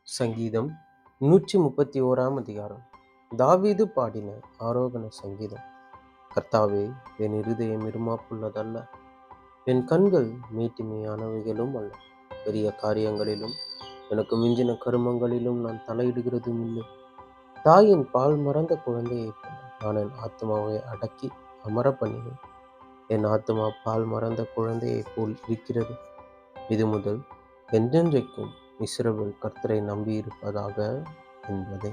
சங்கீதம் 131 அதிகாரம். தாவீது பாடின ஆரோகண சங்கீதம். கர்த்தாவே, என் இருதயம் இருமாப்புள்ளதல்ல, என் கண்கள் மீட்டுமையானவைகளும் அல்ல. பெரிய காரியங்களிலும் எனக்கு மிஞ்சின கருமங்களிலும் நான் தலையிடுகிறதும் இல்லை. தாயின் பால் மறந்த குழந்தையைப் போல நான் என் ஆத்மாவை அடக்கி அமர பண்ணினேன். என் ஆத்மா பால் மறந்த குழந்தையைப் போல் இருக்கிறது. இது முதல் என்றென்றைக்கும் இஸ்ரவேல் கர்த்தரை நம்பியிருப்பதாக என்பதே.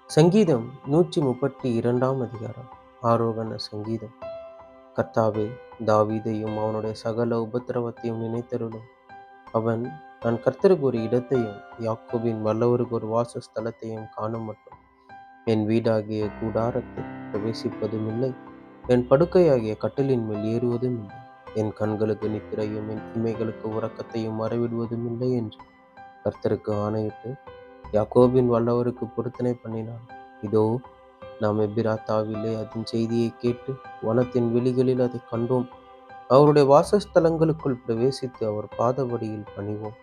சங்கீதம் 132 அதிகாரம். ஆரோகண சங்கீதம். கர்த்தாவே, தாவீதையும் அவனுடைய சகல உபத்திரவத்தையும் நினைத்தருளும். அவன் நான் கர்த்தருக்கு ஒரு இடத்தையும் யாக்கோபின் வல்லவருக்கு ஒரு வாசஸ்தலத்தையும் காணும் மட்டும் என் வீடாகிய கூடாரத்தில் பிரவேசிப்பதும் இல்லை, என் படுக்கையாகிய கட்டிலின் மேல் ஏறுவதும் இல்லை. என் கண்களுக்கு நித்திரையும் என் இமைகளுக்கு உறக்கத்தையும் மறைவிடுவதும் இல்லை என்று கர்த்தருக்கு ஆணையிட்டு யாக்கோபின் வல்லவருக்கு பொருத்தனை பண்ணினான். இதோ, நாம் எப்பிராத்தாவிலே அதன் செய்தியை கேட்டு வனத்தின் வெளிகளில் அதை கண்டோம். அவருடைய வாசஸ்தலங்களுக்குள் பிரவேசித்து அவர் பாதபடியில் பணிவோம்.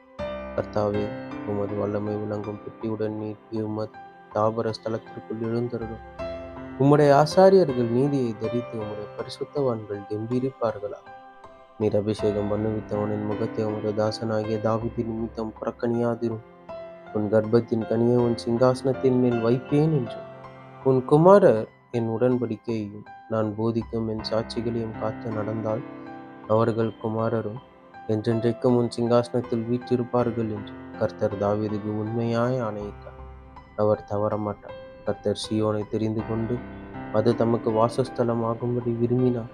கர்த்தாவே, உமது வல்லமை விளங்கும் பெட்டியுடன் நீர் உமது தாபர ஸ்தலத்திற்குள் எழுந்தருளும். உம்முடைய ஆசாரியர்கள் நீதியை தரித்து உம்முடைய பரிசுத்தவான்கள் கெம்பீரிப்பார்களா? நீர் அபிஷேகம் பண்ணுவித்தவனின் முகத்தை உமது தாசனாகிய தாவீது நிமித்தம் புறக்கணியாதிரும். உன் கர்ப்பத்தின் கனியை உன் சிங்காசனத்தின் மேல் வைப்பேன் என்று உன் குமாரர் என் உடன்படிக்கையையும் நான் போதிக்கும் என் சாட்சிகளையும் காத்து நடந்தால் அவர்கள் குமாரரும் என்றென்றைக்கும் உன் சிங்காசனத்தில் வீற்றிருப்பார்கள் என்று கர்த்தர் தாவீதுக்கு உண்மையாய் ஆணையிட்டார். அவர் தவறமாட்டார். கர்த்தர் சீயோனை தெரிந்து கொண்டு அது தமக்கு வாசஸ்தலம் ஆகும்படி விரும்பினார்.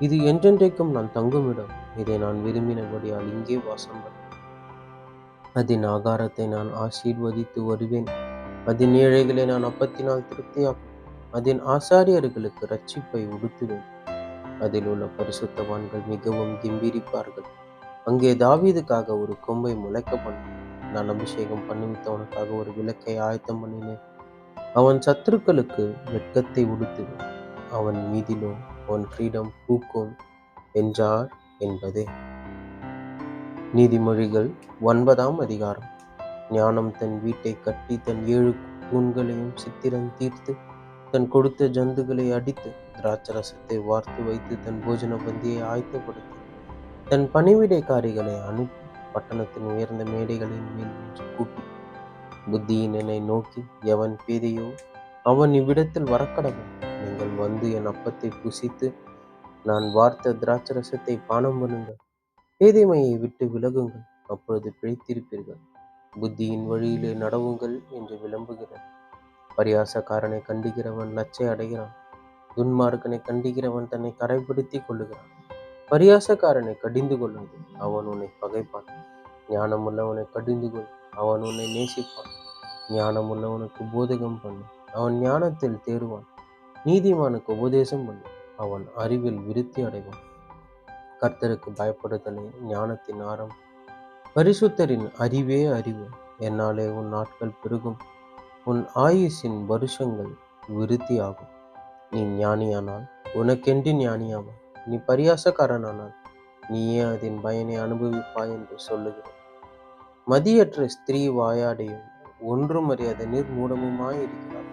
இது என்றென்றைக்கும் நான் தங்குமிடம். இதை நான் விரும்பினபடியால் இங்கே வாசம் பண்ண அதன் ஆகாரத்தை நான் ஆசீர்வதித்து வருவேன். அதன் ஏழைகளை நான் அப்பத்தினால் திருப்தியாக்கும். அதன் ஆசாரியர்களுக்கு இரட்சிப்பை உடுத்துவேன். அதில் உள்ள பரிசுத்தவான்கள் மிகவும் கெம்பீரிப்பார்கள். அங்கே தாவீதுக்காக ஒரு கொம்பை முளைக்க பண்ணேன். நான் அபிஷேகம் பண்ணுவித்தவனுக்காக ஒரு விளக்கை ஆயத்தம் பண்ணினேன். அவன் சத்துருக்களுக்கு வெட்கத்தை உடுத்துவேன். அவன் மீதிலோ அவன் கிரீடம் பூக்கும் என்றார் என்பதே. நீதிமொழிகள் 9 அதிகாரம். ஞானம் தன் வீட்டை கட்டி தன் 7 தூண்களையும் சித்திரம் தீர்த்து தன் கொடுத்த ஜந்துகளை அடித்து திராட்சரசத்தை வார்த்து வைத்து தன் போஜன பந்தியை ஆயத்தப்படுத்தி தன் பணிவிடைக்காரிகளை அனுப்பி பட்டணத்தின் உயர்ந்த மேடைகளின் மேல் நின்று கூப்பி புத்தியினனை நோக்கி, எவன் பேதையோ அவன் இவ்விடத்தில் வரக்கடவன். நீங்கள் வந்து என் அப்பத்தை புசித்து நான் வார்த்த திராட்சரசத்தை பானம் பண்ணுங்கள். பேதைமையை விட்டு விலகுங்கள், அப்பொழுது பிழைத்திருப்பீர்கள். புத்தியின் வழியிலே நடவுங்கள் என்று விளம்புகிறார். பரியாசக்காரனை கண்டிக்கிறவன் லச்சை அடைகிறான். துன்மார்க்கனை கண்டிக்கிறவன் தன்னை கரைப்படுத்தி கொள்ளுகிறான். பரியாசக்காரனை கடிந்து கொள்ளாது, அவன் உன்னை பகைப்பான். ஞானமுள்ளவனை கடிந்து கொள், அவன் உன்னை நேசிப்பான். ஞானமுள்ளவனுக்கு போதகம் பண்ணு, அவன் ஞானத்தில் தேறுவான். நீதிமானுக்கு உபதேசம் பண்ணு, அவன் அறிவில் விருத்தி அடைவான். கர்த்தருக்கு பயப்படுதலே ஞானத்தின் ஆரம், பரிசுத்தரின் அறிவே அறிவு. என்னாலே உன் நாட்கள் பெருகும், உன் ஆயுசின் வருஷங்கள் விருத்தியாகும். நீ ஞானியானால் உனக்கென்று ஞானியாவாய். நீ பரியாசக்காரனானால் நீயே அதன் பயனை அனுபவிப்பாய் என்று சொல்லுகிறார். மதியற்ற ஸ்திரீ வாயாடையும் ஒன்றும் அறியாத நிர்மூடமுமாய் இருக்கிறாள்.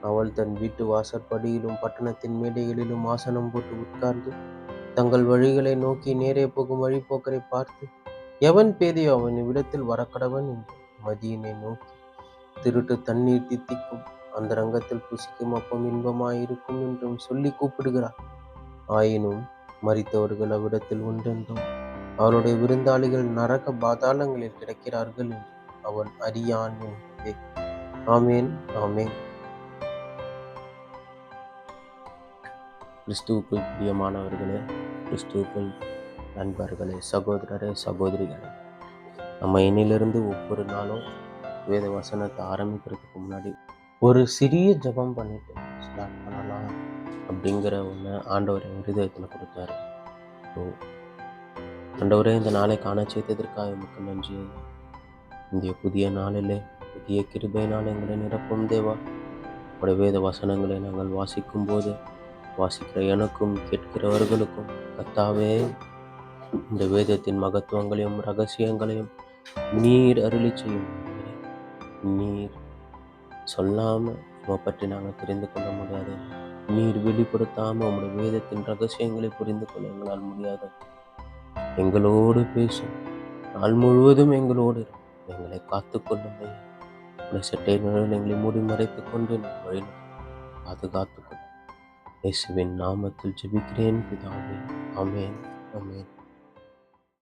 அவள் தன் வீட்டு வாசற்படியிலும் பட்டணத்தின் மேடைகளிலும் ஆசனம் போட்டு உட்கார்ந்து தங்கள் வழிகளை நோக்கி நேரே போகும் வழிபோக்கரை பார்த்து, எவன் பேதையோ அவன் இவ்விடத்தில் வரக்கடவன் என்று மதியினை நோக்கி, திருட்டு தண்ணீர் தித்திக்கும், அந்த ரங்கத்தில் புசிக்கும் அப்பம் இன்பமாயிருக்கும் என்றும் சொல்லி கூப்பிடுகிறார். ஆயினும் மரித்தவர்கள் அவ்விடத்தில் உண்டென்றும் அவருடைய விருந்தாளிகள் நரக பாதாளங்களில் கிடக்கிறார்கள் என்று அவன் அறியான் என்பதே. ஆமேன், ஆமேன். கிறிஸ்துவுக்குள் பிரியமானவர்களே, கிறிஸ்துவுக்குள் நண்பர்களே, சகோதரரே, சகோதரிகளே, நம்ம இன்னிலிருந்து ஒவ்வொரு நாளும் வேத வசனத்தை ஆரம்பிக்கிறதுக்கு முன்னாடி ஒரு சிறிய ஜெபம் பண்ணிட்டு ஸ்டார்ட் பண்ணலாம் அப்படிங்கிற ஒன்று ஆண்டவர் என் இருதயத்தில் கொடுத்தாரு. ஸோ ஆண்டவரே, இந்த நாளை காண செய்ததற்காக எமக்கு நன்றி. இந்த புதிய நாளிலே புதிய கிருபையினால் எங்களை நிரப்பும் தேவா. உடைய வேத வசனங்களை நாங்கள் வாசிக்கும் போது வாசிக்கிற எனக்கும் கேட்கிறவர்களுக்கும் கர்த்தாவே இந்த வேதத்தின் மகத்துவங்களையும் ரகசியங்களையும் நீர் அருளி செய்யும் ஆண்டவரே. நீர் சொல்லாம உம்மை பற்றி நாங்கள் தெரிந்து கொள்ள முடியாது. நீர் வெளிப்படுத்தாம உம்முடைய வேதத்தின் ரகசியங்களை புரிந்து கொள்ள எங்களால் முடியாது. எங்களோடு பேசும். நாள் முழுவதும் எங்களோடு இரும். எங்களை காத்துக்கொள்ளும் ஐயா. உடைய சட்டை நிழலில் எங்களை மூடி மறைத்துக் கொண்டு எங்களை வழிநடத்தும். பாதுகாத்துக் கொள்ளும். இயேசுவின் நாமத்தில் ஜெபிக்கிறேன் பிதாவே. ஆமென். ஆமென்.